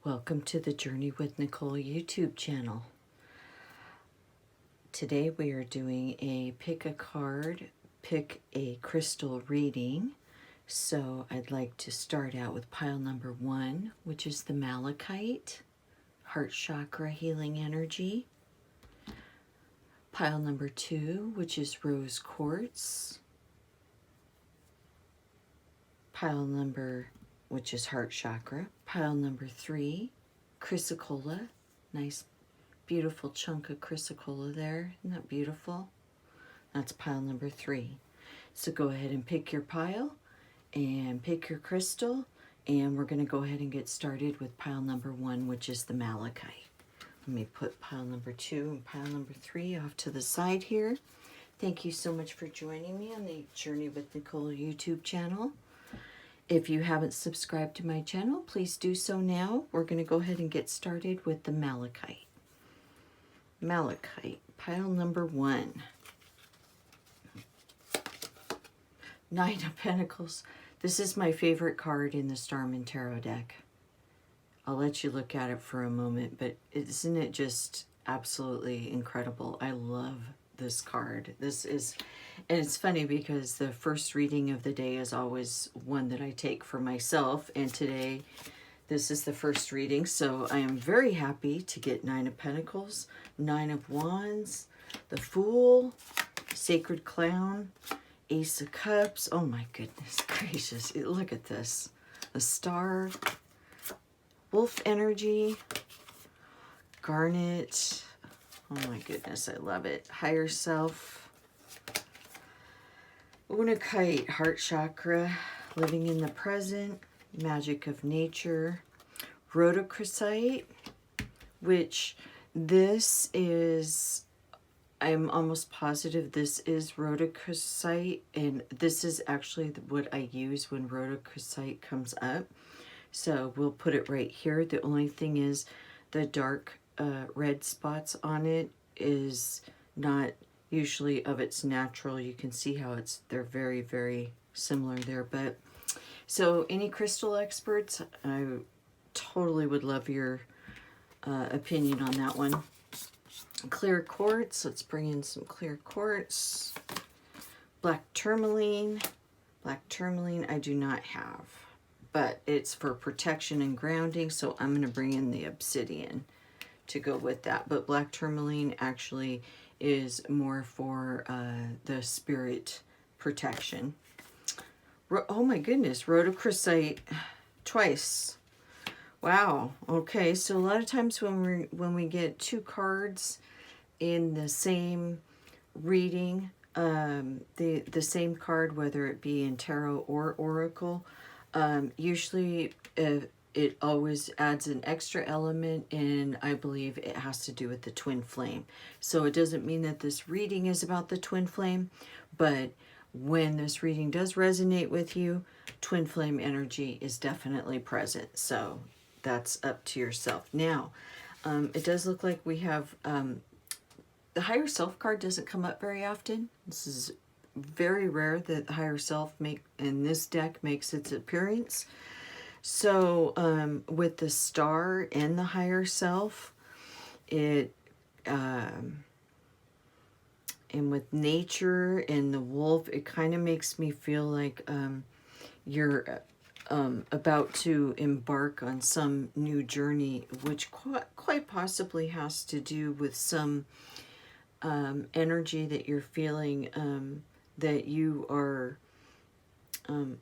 Welcome to the Journey with Nicole YouTube channel. Today we are doing a pick a card, pick a crystal reading. So I'd like to start out with pile number 1, which is the Malachite, heart chakra healing energy. Pile number 2, which is rose quartz. Which is heart chakra. Pile number 3, Chrysocholla. Nice, beautiful chunk of Chrysocholla there. Isn't that beautiful? That's pile number 3. So go ahead and pick your pile and pick your crystal. And we're going to go ahead and get started with pile number 1, which is the Malachite. Let me put pile number 2 and pile number 3 off to the side here. Thank you so much for joining me on the Journey with Nicole YouTube channel. If you haven't subscribed to my channel, please do so now. We're going to go ahead and get started with the Malachite. Malachite, pile number 1. 9 of Pentacles. This is my favorite card in the Starman Tarot deck. I'll let you look at it for a moment, but isn't it just absolutely incredible? I love this card. And it's funny because the first reading of the day is always one that I take for myself, and today this is the first reading, so I am very happy to get 9 of Pentacles, 9 of Wands, the Fool, Sacred Clown, Ace of Cups. Oh my goodness gracious, look at this. The Star, Wolf energy, Garnet. Oh my goodness, I love it. Higher Self, Unakite, heart chakra, living in the present, magic of nature, Rhodochrosite, which this is, I'm almost positive this is Rhodochrosite, and this is actually what I use when Rhodochrosite comes up. So we'll put it right here. The only thing is the dark red spots on it is not usually of its natural. You can see how they're very, very similar there. But so any crystal experts, I totally would love your opinion on that one. Clear quartz. Let's bring in some clear quartz. Black tourmaline. Black tourmaline I do not have, but it's for protection and grounding, so I'm going to bring in the obsidian to go with that. But black tourmaline actually is more for the spirit protection. Oh my goodness, Rhodochrosite twice. Wow. Okay, so a lot of times when we get 2 cards in the same reading, the same card, whether it be in tarot or oracle, usually it always adds an extra element, and I believe it has to do with the twin flame. So it doesn't mean that this reading is about the twin flame, but when this reading does resonate with you, twin flame energy is definitely present. So that's up to yourself. Now, it does look like we have the higher self card doesn't come up very often. This is very rare that the higher self in this deck makes its appearance. So with the Star and the higher self, and with nature and the wolf, it kind of makes me feel like you're about to embark on some new journey, which quite possibly has to do with some energy that you're feeling, that you are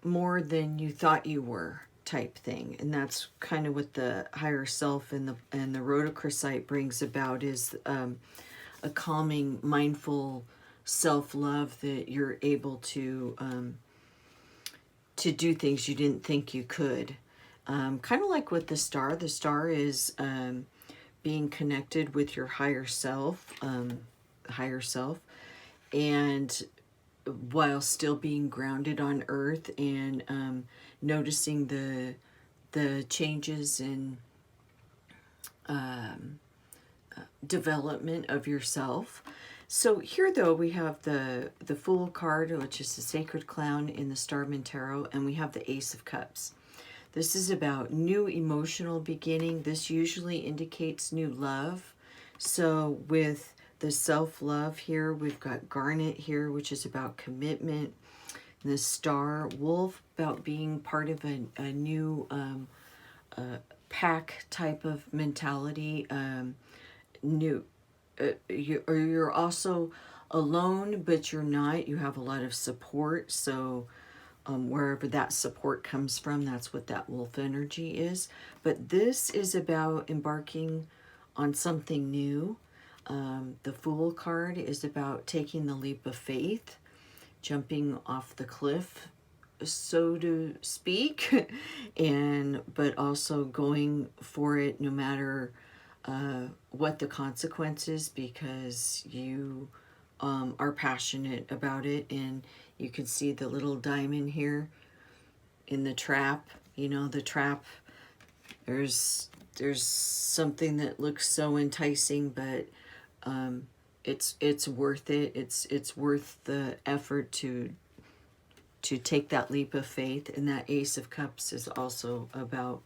more than you thought you were, type thing. And that's kind of what the higher self and the Rhodochrosite brings about, is a calming, mindful self-love, that you're able to do things you didn't think you could. Kind of like with the Star. The Star is being connected with your higher self, and while still being grounded on earth, and noticing the changes in development of yourself. So here, though, we have the Fool card, which is the Sacred Clown in the Starman Tarot, and we have the Ace of Cups. This is about new emotional beginning. This usually indicates new love. So with the self-love here, we've got garnet here, which is about commitment. The star, wolf, about being part of a new pack type of mentality. You're also alone, but you're not. You have a lot of support. So wherever that support comes from, that's what that wolf energy is. But this is about embarking on something new. The Fool card is about taking the leap of faith, jumping off the cliff, so to speak, but also going for it no matter what the consequences, because you are passionate about it. And you can see the little diamond here in the trap. You know, the trap, there's something that looks so enticing, but it's worth it. It's worth the effort to take that leap of faith. And that Ace of Cups is also about,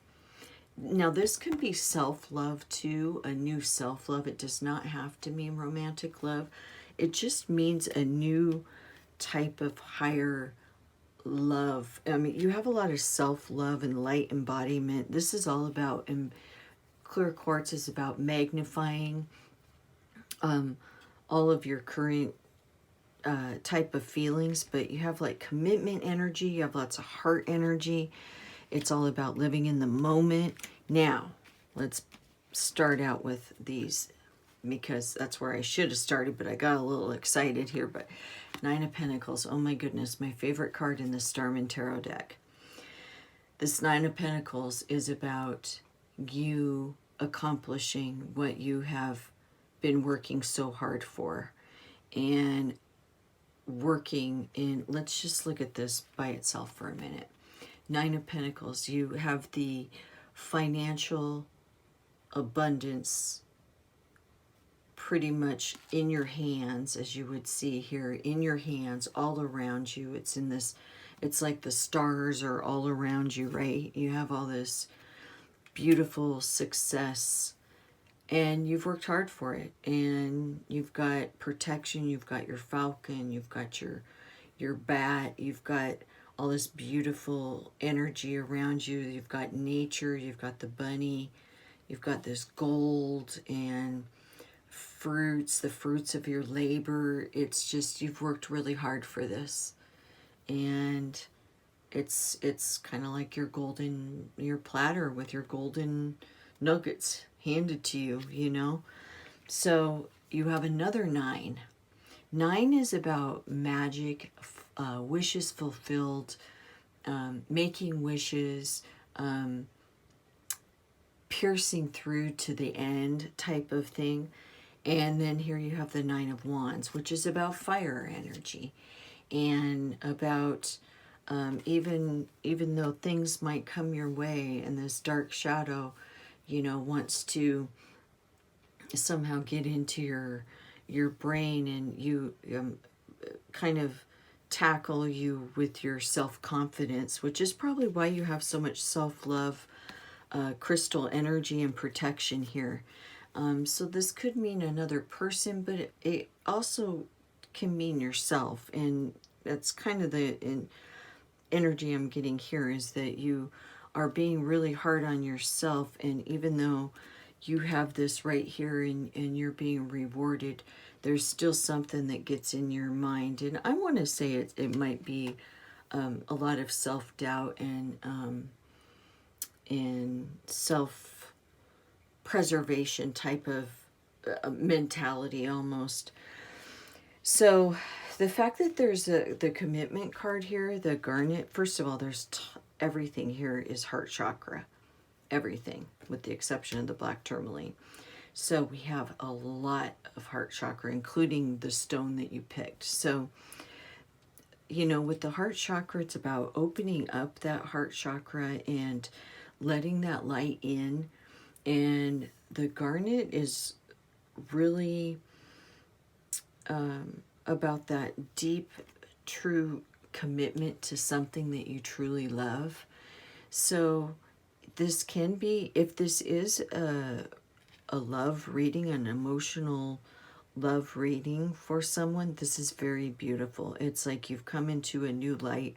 now this can be self-love too, a new self-love. It does not have to mean romantic love. It just means a new type of higher love. I mean, you have a lot of self-love and light embodiment. This is all about, and clear quartz is about magnifying all of your current type of feelings, but you have like commitment energy, you have lots of heart energy. It's all about living in the moment. Now, let's start out with these, because that's where I should have started, but I got a little excited here. But Nine of Pentacles, oh my goodness, my favorite card in the Starman Tarot deck. This Nine of Pentacles is about you accomplishing what you have been working so hard for, and working in, let's just look at this by itself for a minute. Nine of Pentacles, you have the financial abundance pretty much in your hands, as you would see here, in your hands, all around you. It's in this, it's like the stars are all around you, right? You have all this beautiful success, and you've worked hard for it, and you've got protection, you've got your falcon, you've got your bat, you've got all this beautiful energy around you, you've got nature, you've got the bunny, you've got this gold and fruits, the fruits of your labor. It's just, you've worked really hard for this, and it's kind of like your platter with your golden nuggets handed to you, you know. So you have another nine. Nine is about magic, wishes fulfilled, making wishes, piercing through to the end type of thing. And then here you have the Nine of Wands, which is about fire energy, and about even though things might come your way, and this dark shadow, you know, wants to somehow get into your brain, and you kind of tackle you with your self-confidence, which is probably why you have so much self-love, crystal energy and protection here. So this could mean another person, but it also can mean yourself, and that's kind of the energy I'm getting here, is that you are being really hard on yourself, and even though you have this right here and you're being rewarded, there's still something that gets in your mind. And I want to say it might be a lot of self-doubt and self-preservation type of mentality almost. So the fact that there's the commitment card here, the garnet, first of all, there's everything here is heart chakra. Everything, with the exception of the black tourmaline. So we have a lot of heart chakra, including the stone that you picked. So, you know, with the heart chakra, it's about opening up that heart chakra and letting that light in. And the garnet is really about that deep, true commitment to something that you truly love. So this can be, if this is a love reading, an emotional love reading for someone, this is very beautiful. It's like you've come into a new light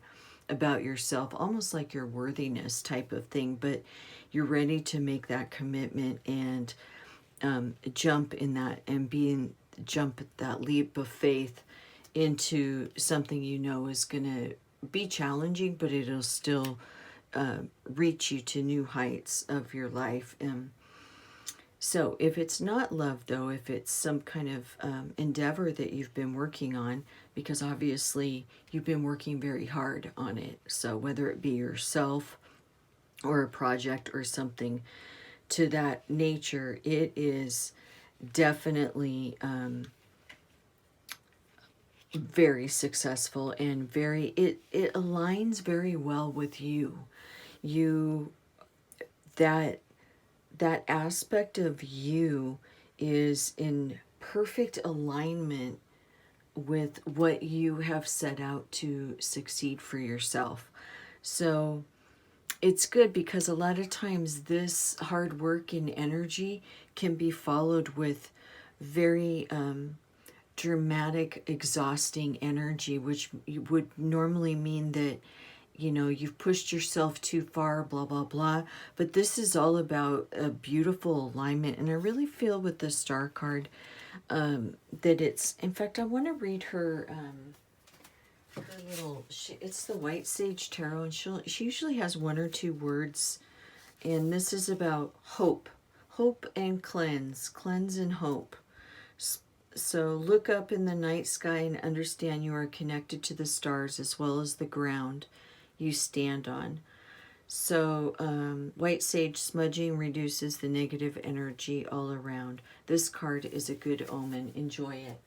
about yourself, almost like your worthiness type of thing, but you're ready to make that commitment and jump in that and jump that leap of faith into something you know is going to be challenging, but it'll still reach you to new heights of your life. So if it's not love, though, if it's some kind of endeavor that you've been working on, because obviously you've been working very hard on it. So whether it be yourself or a project or something to that nature, it is definitely very successful and it aligns very well with you. That aspect of you is in perfect alignment with what you have set out to succeed for yourself. So it's good because a lot of times this hard work and energy can be followed with very dramatic, exhausting energy, which would normally mean that, you know, you've pushed yourself too far, blah, blah, blah. But this is all about a beautiful alignment. And I really feel with the star card that it's, in fact, I want to read her little, it's the White Sage Tarot, and she usually has one or two words. And this is about hope. Hope and cleanse. Cleanse and hope. So look up in the night sky and understand you are connected to the stars as well as the ground you stand on. So white sage smudging reduces the negative energy all around. This card is a good omen. Enjoy it.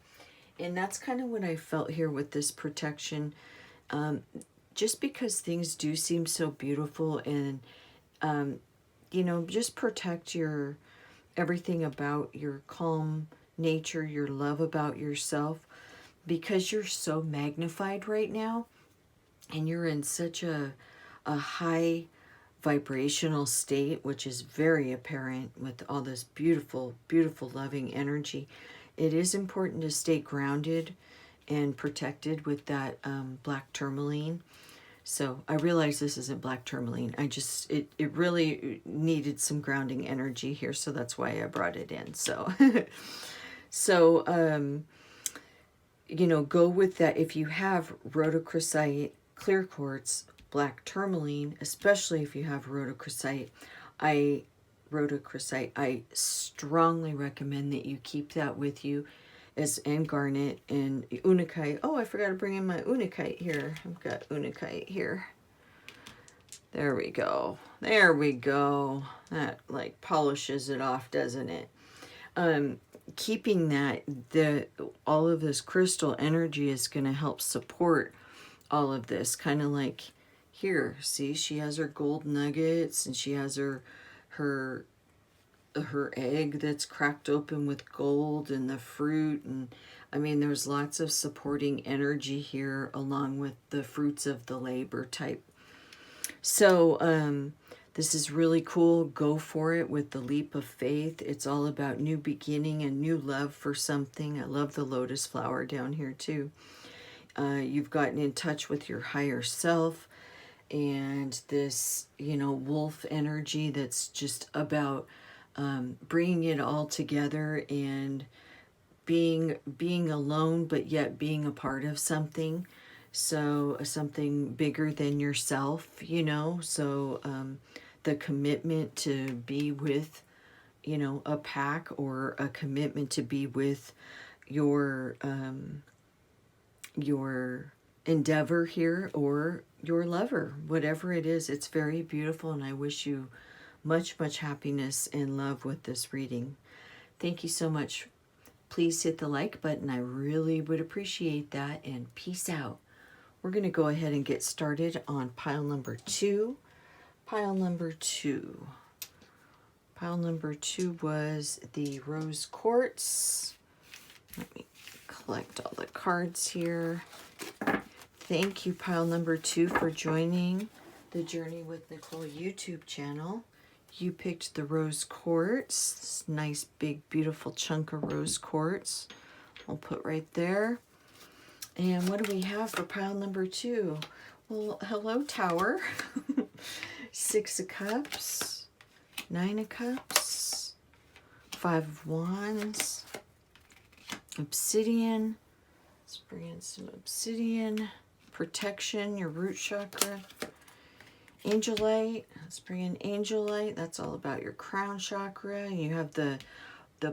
And that's kind of what I felt here with this protection. Just because things do seem so beautiful, and you know, just protect your everything about your calm nature, your love about yourself, because you're so magnified right now and you're in such a high vibrational state, which is very apparent with all this beautiful, beautiful, loving energy. It is important to stay grounded and protected with that black tourmaline. So I realize this isn't black tourmaline. It really needed some grounding energy here, so that's why I brought it in. So, you know, go with that. If you have rhodochrosite, clear quartz, black tourmaline, especially if you have rhodochrosite, I strongly recommend that you keep that with you, and garnet and unakite. Oh, I forgot to bring in my unakite here. I've got unakite here. There we go. There we go. That like polishes it off, doesn't it? Keeping that, all of this crystal energy is going to help support all of this. Kind of like here, see, she has her gold nuggets, and she has her egg that's cracked open with gold, and the fruit, and I mean there's lots of supporting energy here along with the fruits of the labor type. So this is really cool. Go for it with the leap of faith. It's all about new beginning and new love for something. I love the lotus flower down here too. You've gotten in touch with your higher self, and this, you know, wolf energy that's just about bringing it all together and being alone, but yet being a part of something. So something bigger than yourself, you know. So the commitment to be with, you know, a pack, or a commitment to be with your endeavor here, or your lover, whatever it is. It's very beautiful, and I wish you much, much happiness and love with this reading. Thank you so much. Please hit the like button. I really would appreciate that, and peace out. We're going to go ahead and get started on pile number 2. Pile number 2. Pile number 2 was the rose quartz. Let me collect all the cards here. Thank you, pile number 2, for joining the Journey with Nicole YouTube channel. You picked the rose quartz, this nice big beautiful chunk of rose quartz. I'll put right there. And what do we have for pile number 2? Well, hello Tower. 6 of Cups, 9 of Cups, 5 of Wands, Obsidian. Let's bring in some obsidian. Protection, your root chakra. Angelite. Let's bring in Angelite. That's all about your crown chakra. You have the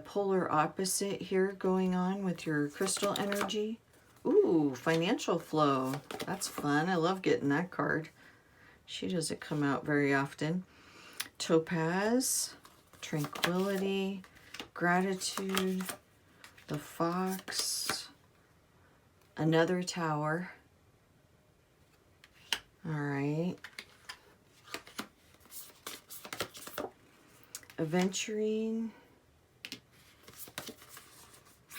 polar opposite here going on with your crystal energy. Ooh, financial flow. That's fun. I love getting that card. She doesn't come out very often. Topaz, tranquility, gratitude, the fox, another tower. All right. Aventurine,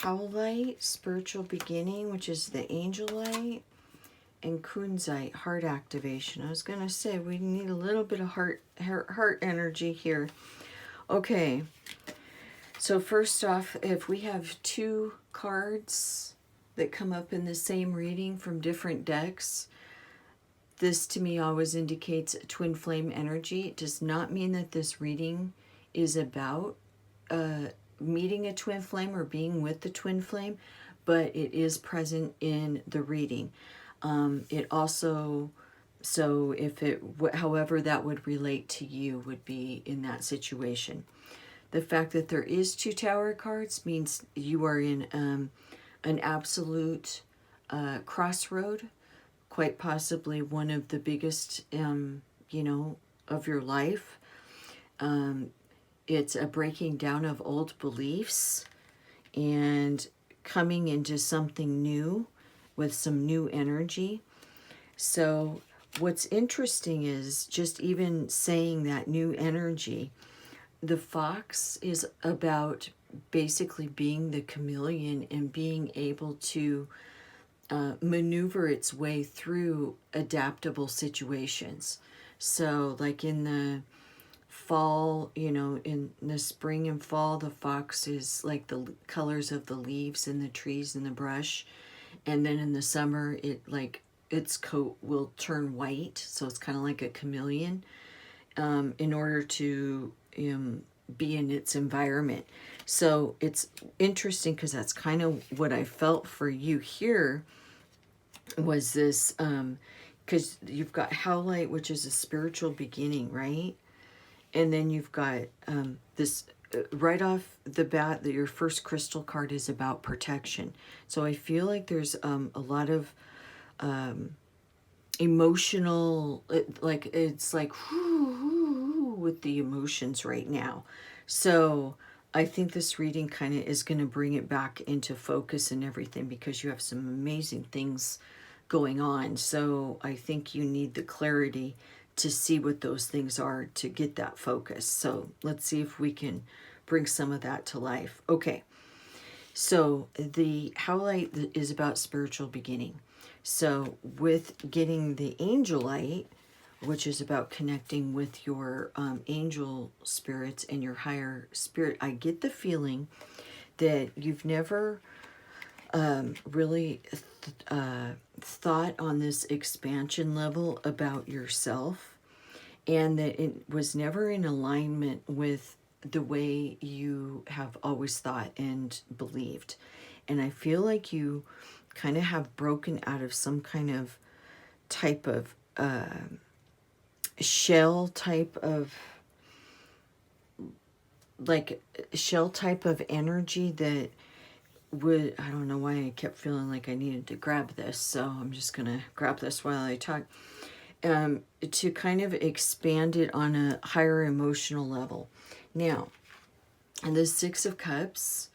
Howlite, spiritual beginning, which is the Angelite, and Kunzite, heart activation. I was gonna say we need a little bit of heart energy here. Okay, so first off, if we have 2 cards that come up in the same reading from different decks, this to me always indicates twin flame energy. It does not mean that this reading is about meeting a twin flame or being with the twin flame, but it is present in the reading. It also, so if it, however that would relate to you would be in that situation. The fact that there is 2 tower cards means you are in an absolute crossroad, quite possibly one of the biggest, you know, of your life. It's a breaking down of old beliefs and coming into something new with some new energy. So what's interesting is just even saying that new energy, the fox is about basically being the chameleon and being able to maneuver its way through adaptable situations. So like in the fall, you know, in the spring and fall, the fox is like the colors of the leaves and the trees and the brush. And then in the summer, it like its coat will turn white. So it's kind of like a chameleon in order to be in its environment. So it's interesting because that's kind of what I felt for you here was this, because you've got Howlite, which is a spiritual beginning, right? And then you've got this right off the bat that your first crystal card is about protection. So I feel like there's a lot of emotional, it's like whoo, with the emotions right now. So I think this reading kind of is going to bring it back into focus and everything because you have some amazing things going on. So I think you need the clarity to see what those things are to get that focus. So let's see if we can bring some of that to life. Okay, so the Howlite is about spiritual beginning. So with getting the Angelite, which is about connecting with your angel spirits and your higher spirit, I get the feeling that you've never really thought on this expansion level about yourself, and that it was never in alignment with the way you have always thought and believed. And I feel like you kind of have broken out of some kind of type of shell type of energy that would, I don't know why I kept feeling like I needed to grab this, so I'm just gonna grab this while I talk, to kind of expand it on a higher emotional level. Now, the 6 of Cups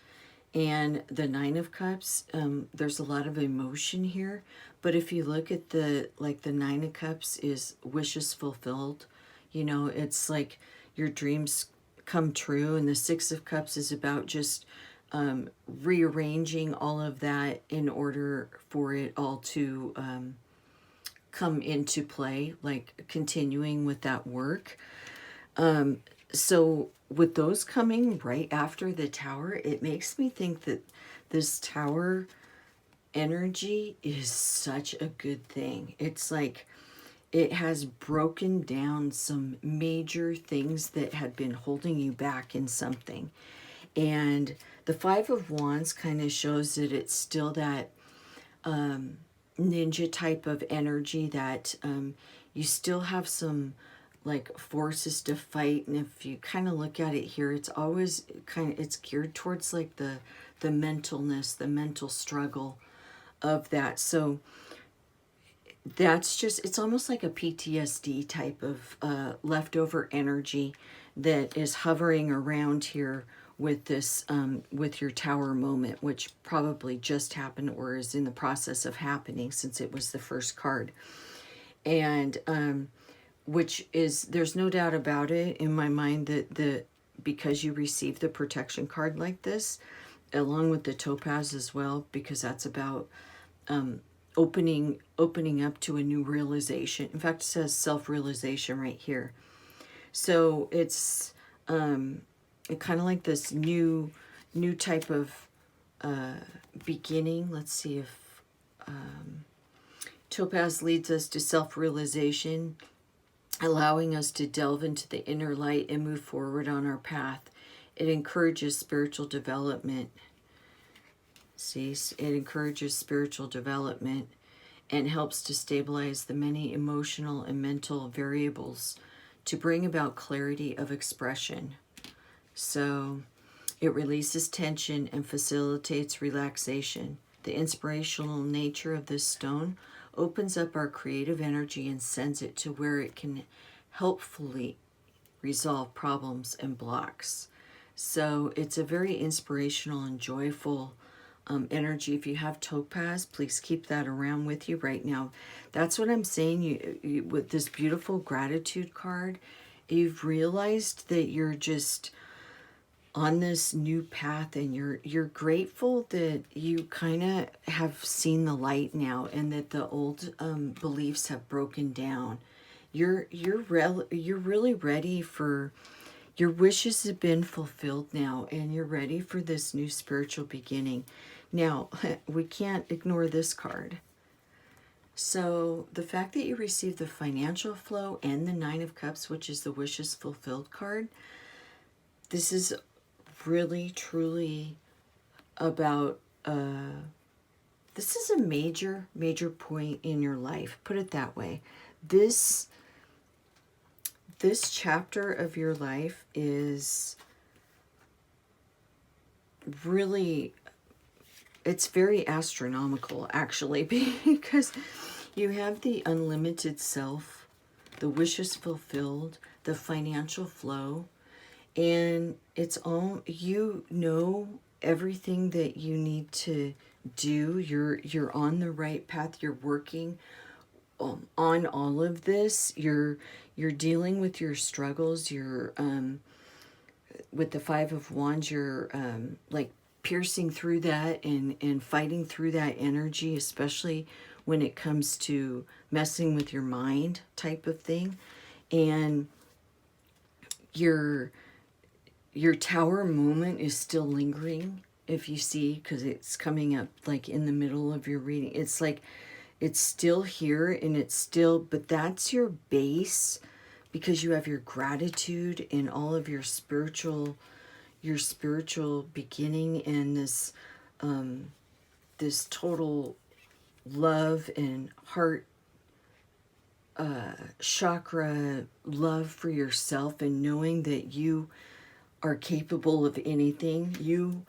and the 9 of Cups, there's a lot of emotion here, but if you look at the 9 of Cups is wishes fulfilled, you know, it's like your dreams come true, and the 6 of Cups is about just rearranging all of that in order for it all to come into play, like continuing with that work. So with those coming right after the Tower, it makes me think that this Tower energy is such a good thing. It's like it has broken down some major things that had been holding you back in something. And the Five of Wands kind of shows that it's still that ninja type of energy, that you still have some like forces to fight. And if you kind of look at it here, it's always it's geared towards like the mentalness, the mental struggle of that. So that's just, it's almost like a PTSD type of leftover energy that is hovering around here with this, with your Tower moment, which probably just happened or is in the process of happening since it was the first card. And which is, there's no doubt about it in my mind that because you received the protection card like this, along with the topaz as well, because that's about opening up to a new realization. In fact, it says self-realization right here. So it's kind of like this new type of beginning. Let's see if topaz leads us to self-realization, allowing us to delve into the inner light and move forward on our path. It encourages spiritual development. See, it encourages spiritual development and helps to stabilize the many emotional and mental variables to bring about clarity of expression. So it releases tension and facilitates relaxation. The inspirational nature of this stone opens up our creative energy and sends it to where it can helpfully resolve problems and blocks. So it's a very inspirational and joyful energy. If you have topaz, please keep that around with you right now. That's what I'm saying. You with this beautiful gratitude card, you've realized that you're just on this new path, and you're grateful that you kind of have seen the light now, and that the old beliefs have broken down. You're really ready for, your wishes have been fulfilled now, and you're ready for this new spiritual beginning. Now, we can't ignore this card. So the fact that you received the financial flow and the Nine of Cups, which is the wishes fulfilled card, this is really, truly about, this is a major, major point in your life. Put it that way. This chapter of your life is really, it's very astronomical, actually, because you have the unlimited self, the wishes fulfilled, the financial flow, and it's all, you know, everything that you need to do. You're on the right path. You're working on all of this. You're dealing with your struggles. You're with the Five of Wands, you're like piercing through that and fighting through that energy, especially when it comes to messing with your mind type of thing. And your Tower moment is still lingering, if you see, because it's coming up like in the middle of your reading. It's like it's still here, and it's still, but that's your base, because you have your gratitude and all of your spiritual beginning, and this this total love and heart chakra love for yourself, and knowing that you are capable of anything. You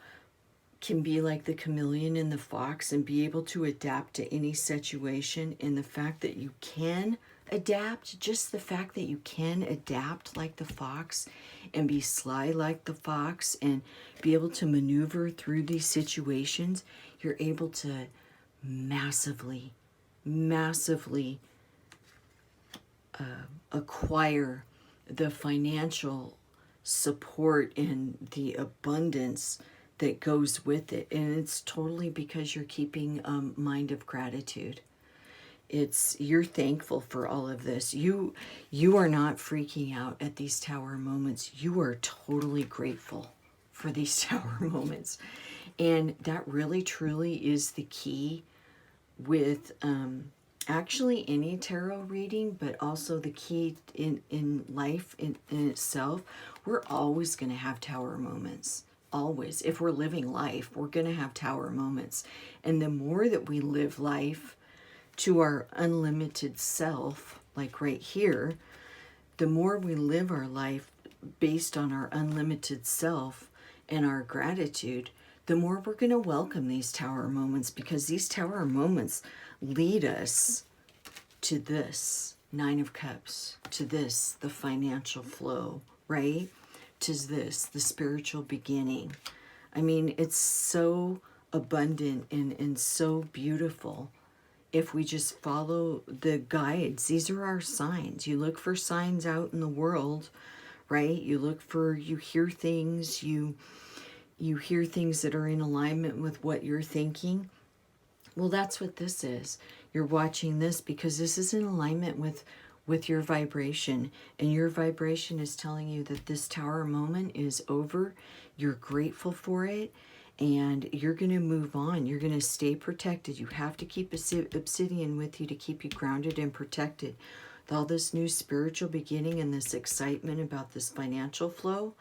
can be like the chameleon and the fox and be able to adapt to any situation. And the fact that you can adapt, just the fact that you can adapt like the fox and be sly like the fox and be able to maneuver through these situations, you're able to massively acquire the financial support and the abundance that goes with it. And it's totally because you're keeping a mind of gratitude. you're thankful for all of this. You are not freaking out at these tower moments. You are totally grateful for these tower moments. And that really truly is the key with actually any tarot reading, but also the key in life in itself. We're always going to have tower moments. Always. If we're living life, we're going to have tower moments. And the more that we live life to our unlimited self, like right here, the more we live our life based on our unlimited self and our gratitude, the more we're going to welcome these tower moments, because these tower moments lead us to this Nine of Cups, to this, the financial flow, right? To this, the spiritual beginning. I mean, it's so abundant and so beautiful if we just follow the guides. These are our signs. You look for signs out in the world, right? You look for, you hear things, you hear things that are in alignment with what you're thinking. Well, that's what this is. You're watching this because this is in alignment with your vibration, and your vibration is telling you that this tower moment is over. You're grateful for it, and you're going to move on. You're going to stay protected. You have to keep obsidian with you to keep you grounded and protected. With all this new spiritual beginning and this excitement about this financial flow,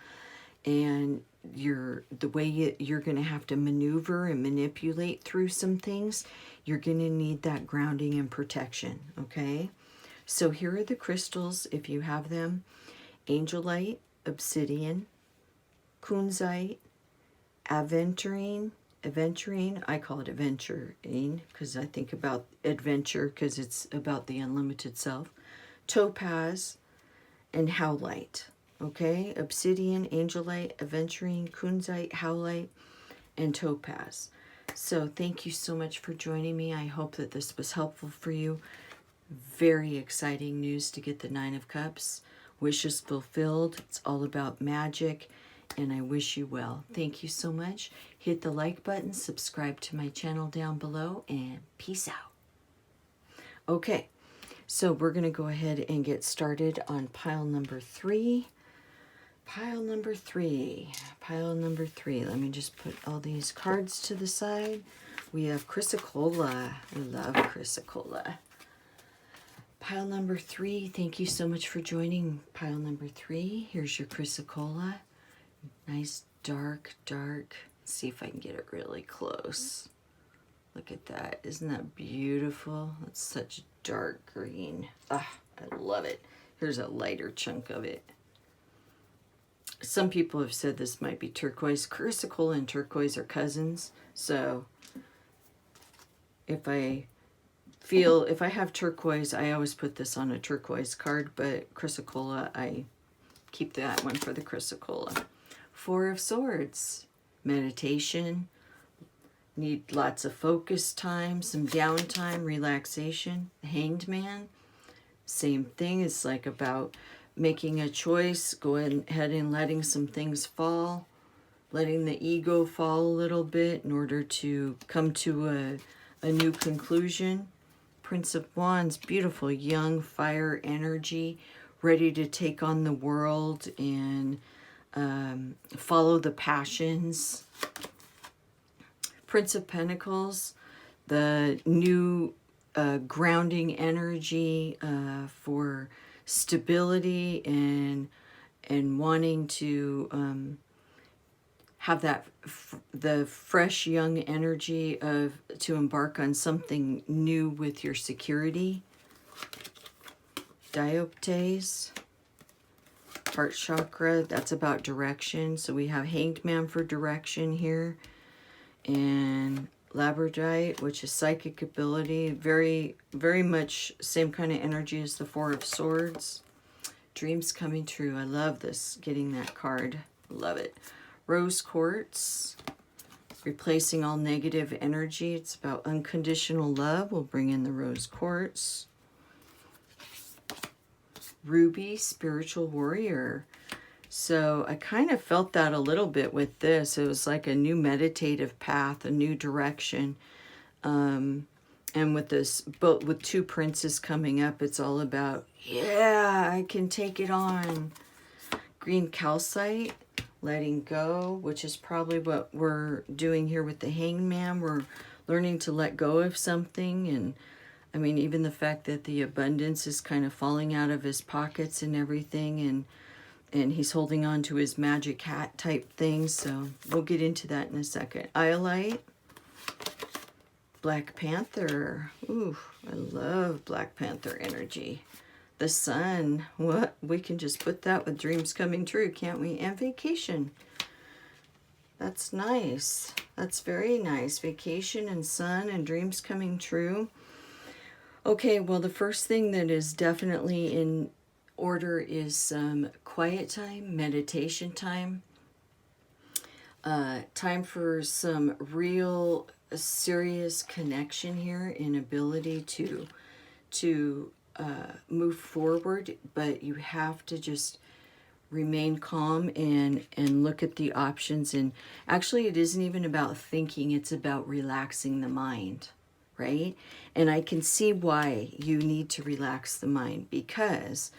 and the way you're going to have to maneuver and manipulate through some things, you're going to need that grounding and protection, okay? So here are the crystals, if you have them: angelite, obsidian, kunzite, aventurine, I call it aventurine because I think about adventure because it's about the unlimited self, topaz, and howlite. Okay, obsidian, angelite, aventurine, kunzite, howlite, and topaz. So thank you so much for joining me. I hope that this was helpful for you. Very exciting news to get the Nine of Cups. Wishes fulfilled. It's all about magic, and I wish you well. Thank you so much. Hit the like button, subscribe to my channel down below, and peace out. Okay, so we're going to go ahead and get started on pile number 3. Pile number three. Let me just put all these cards to the side. We have Chrysocholla. I love Chrysocholla. Pile number 3. Thank you so much for joining pile number 3. Here's your Chrysocholla. Nice dark. Let's see if I can get it really close. Look at that. Isn't that beautiful? It's such dark green. Ah, I love it. Here's a lighter chunk of it. Some people have said this might be turquoise. Chrysocholla and turquoise are cousins. So if I have turquoise, I always put this on a turquoise card, but Chrysocholla, I keep that one for the Chrysocholla. 4 of Swords. Meditation. Need lots of focus time, some downtime, relaxation. Hanged Man. Same thing. It's like about making a choice, going ahead and letting some things fall, letting the ego fall a little bit in order to come to a new conclusion. Prince of Wands, beautiful young fire energy, ready to take on the world and follow the passions. Prince of Pentacles, the new grounding energy for stability and wanting to have that the fresh young energy to embark on something new with your security. Dioptes, heart chakra, that's about direction. So we have Hanged Man for direction here, and Labradorite, which is psychic ability, very much same kind of energy as the 4 of Swords. Dreams coming true. I love this, getting that card. Love it. Rose Quartz, replacing all negative energy. It's about unconditional love. We'll bring in the Rose Quartz. Ruby, Spiritual Warrior. So I kind of felt that a little bit with this. It was like a new meditative path, a new direction. And And with this, but with two princes coming up, it's all about, yeah, I can take it on. Green calcite, letting go, which is probably what we're doing here with the Hangman. We're learning to let go of something. And I mean, even the fact that the abundance is kind of falling out of his pockets and everything, and he's holding on to his magic hat type thing. So we'll get into that in a second. Iolite, Black Panther. Ooh, I love Black Panther energy. The sun. What? We can just put that with dreams coming true, can't we? And vacation. That's nice. That's very nice. Vacation and sun and dreams coming true. Okay, well, the first thing that is definitely in order is some quiet time, meditation time. Time for some real serious connection here and ability to move forward, but you have to just remain calm and look at the options. And actually, it isn't even about thinking, it's about relaxing the mind, right? And I can see why you need to relax the mind, because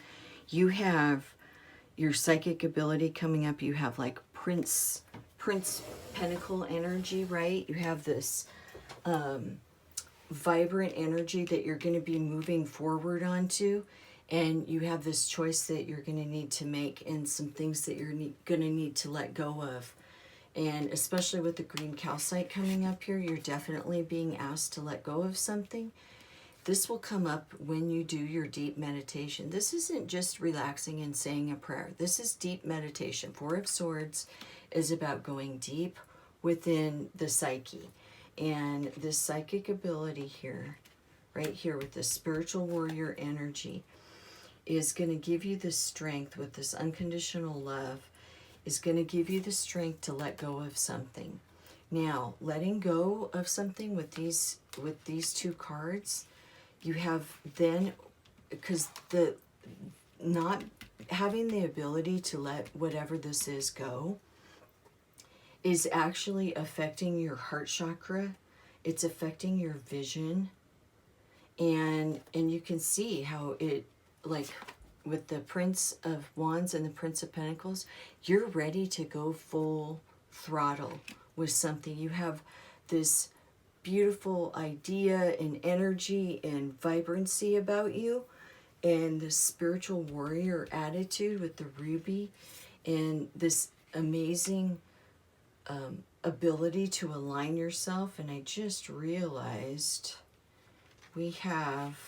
you have your psychic ability coming up. You have like Prince Pentacle energy, right? You have this vibrant energy that you're going to be moving forward onto, and you have this choice that you're going to need to make, and some things that you're going to need to let go of. And especially with the green calcite coming up here, you're definitely being asked to let go of something. This will come up when you do your deep meditation. This isn't just relaxing and saying a prayer. This is deep meditation. Four of Swords is about going deep within the psyche. And this psychic ability here, right here with the spiritual warrior energy, is going to give you the strength with this unconditional love, is going to give you the strength to let go of something. Now, letting go of something with these two cards, you have then, because the not having the ability to let whatever this is go is actually affecting your heart chakra. It's affecting your vision. And you can see how it, like with the Prince of Wands and the Prince of Pentacles, you're ready to go full throttle with something. You have this beautiful idea and energy and vibrancy about you, and the spiritual warrior attitude with the ruby, and this amazing ability to align yourself. And I just realized we have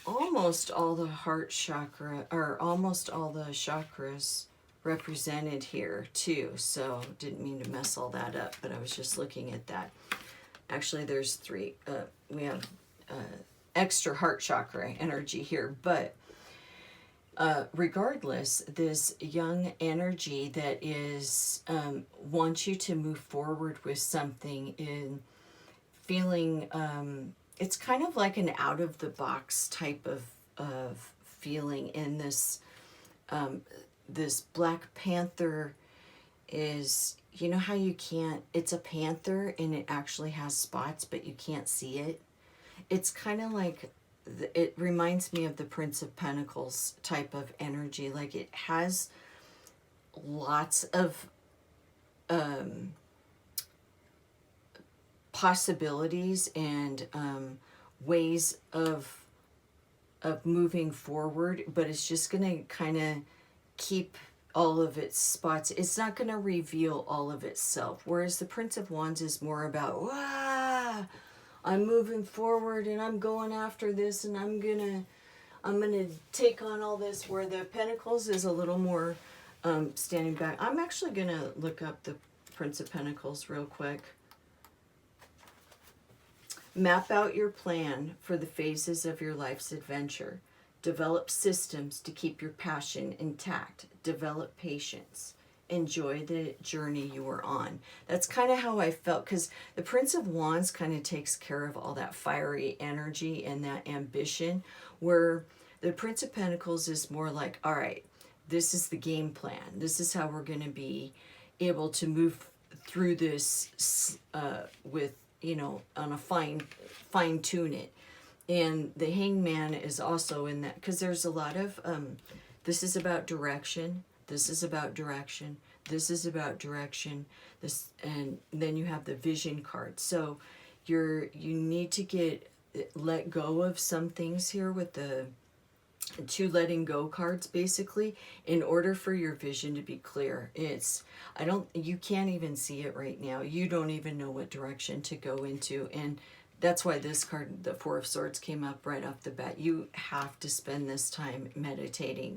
almost all the heart chakra, or almost all the chakras represented here too. So didn't mean to mess all that up, but I was just looking at that. Actually, there's three. We have extra heart chakra energy here, but regardless, this young energy that is wants you to move forward with something, in feeling it's kind of like an out of the box type of feeling. In this this Black Panther is, you know how you can't, it's a panther and it actually has spots, but you can't see it. It's kind of like, it reminds me of the Prince of Pentacles type of energy. Like it has lots of possibilities and ways of moving forward, but it's just going to kind of keep all of its spots. It's not going to reveal all of itself. Whereas the Prince of Wands is more about, wow, I'm moving forward and I'm going after this and I'm gonna take on all this. Where the Pentacles is a little more standing back. I'm actually gonna look up the Prince of Pentacles real quick. Map out your plan for the phases of your life's adventure. Develop systems to keep your passion intact. Develop patience. Enjoy the journey you are on. That's kind of how I felt, because the Prince of Wands kind of takes care of all that fiery energy and that ambition, where the Prince of Pentacles is more like, all right, this is the game plan. This is how we're going to be able to move through this with, you know, on a fine tune it. And the hangman is also in that, because there's a lot of this is about direction, this is about direction, this is about direction, this, and then you have the vision card. So you need to let go of some things here with the two letting go cards, basically, in order for your vision to be clear. You can't even see it right now. You don't even know what direction to go into. And that's why this card, the Four of Swords, came up right off the bat. You have to spend this time meditating.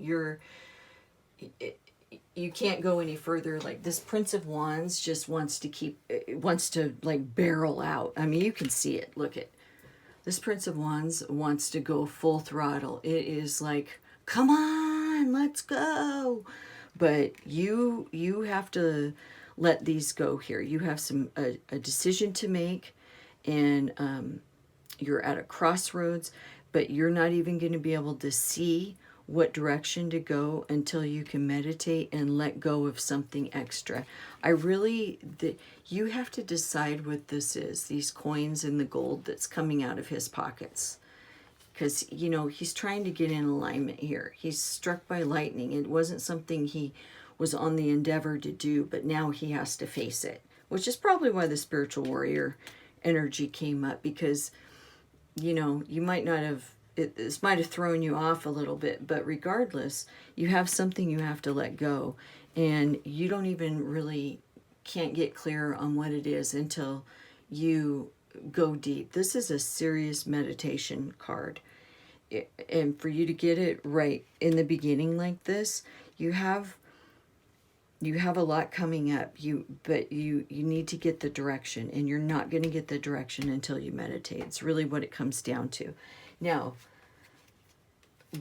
You can't go any further. Like this Prince of Wands just wants to like barrel out. I mean, you can see it. Look at this Prince of Wands wants to go full throttle. It is like, come on, let's go. But you have to let these go here. You have a decision to make, and you're at a crossroads, but you're not even going to be able to see what direction to go until you can meditate and let go of something extra. You have to decide what this is, these coins and the gold that's coming out of his pockets. Because, you know, he's trying to get in alignment here. He's struck by lightning. It wasn't something he was on the endeavor to do, but now he has to face it, which is probably why the spiritual warrior energy came up, because, you know, you might not have, this might have thrown you off a little bit, but regardless, you have something you have to let go, and you don't even really can't get clear on what it is until you go deep. This is a serious meditation card, and for you to get it right in the beginning like this, you have a lot coming up. But you need to get the direction, and you're not going to get the direction until you meditate. It's really what it comes down to. Now,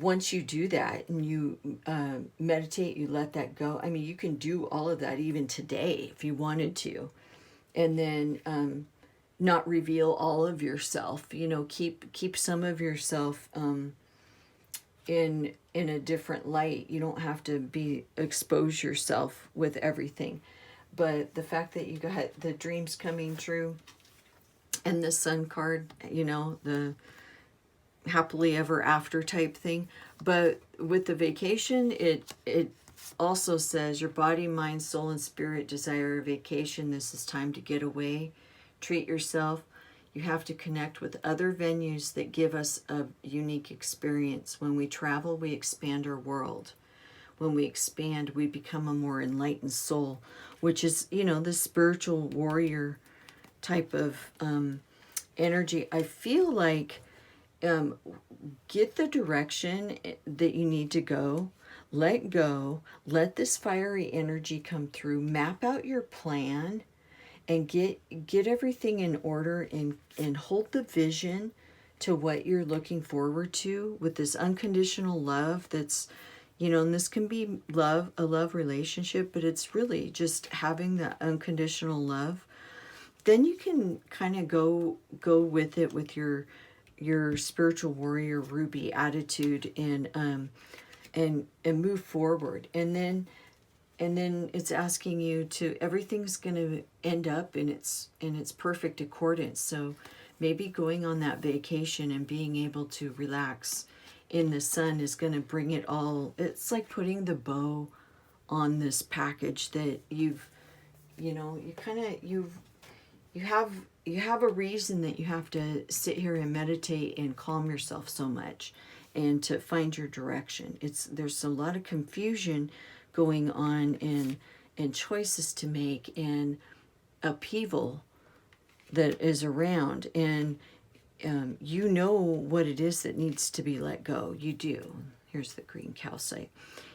once you do that and you meditate, you let that go. I mean, you can do all of that even today if you wanted to, and then not reveal all of yourself. You know, keep some of yourself in a different light. You don't have to expose yourself with everything. But the fact that you got the dreams coming true, and the Sun card, you know, the happily ever after type thing. But with the vacation, it also says your body, mind, soul, and spirit desire a vacation. This is time to get away, treat yourself. You have to connect with other venues that give us a unique experience. When we travel, we expand our world. When we expand, we become a more enlightened soul, which is, you know, the spiritual warrior type of energy. I feel like get the direction that you need to go, let go, let this fiery energy come through, map out your plan, and get everything in order, and hold the vision to what you're looking forward to with this unconditional love. That's, you know, and this can be a love relationship, but it's really just having that unconditional love. Then you can kind of go with it with your spiritual warrior ruby attitude, and move forward. And then it's asking you to, everything's going to end up in its perfect accordance. So maybe going on that vacation and being able to relax in the sun is going to bring it all. It's like putting the bow on this package that you have a reason that you have to sit here and meditate and calm yourself so much, and to find your direction. There's a lot of confusion going on, and choices to make, and upheaval that is around, and you know what it is that needs to be let go. You do. Here's the green calcite.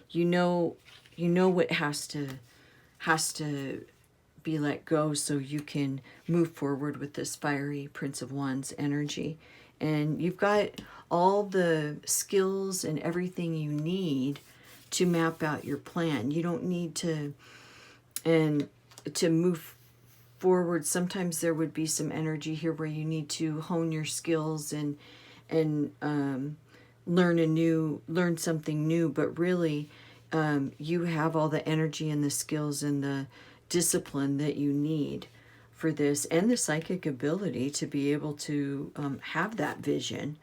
You know what has to be let go, so you can move forward with this fiery Prince of Wands energy. And you've got all the skills and everything you need to map out your plan. You don't need to move forward. Sometimes there would be some energy here where you need to hone your skills and learn something new, but really you have all the energy and the skills and discipline that you need for this, and the psychic ability to be able to have that vision.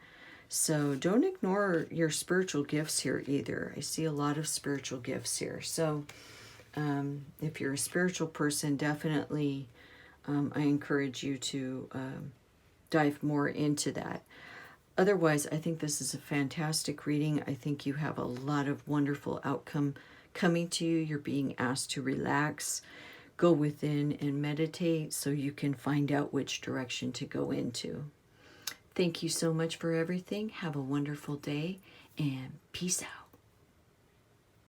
So don't ignore your spiritual gifts here either. I see a lot of spiritual gifts here. So if you're a spiritual person, definitely I encourage you to dive more into that. Otherwise, I think this is a fantastic reading. I think you have a lot of wonderful outcome coming to you. You're being asked to relax, go within and meditate so you can find out which direction to go into. Thank you so much for everything. Have a wonderful day and peace out.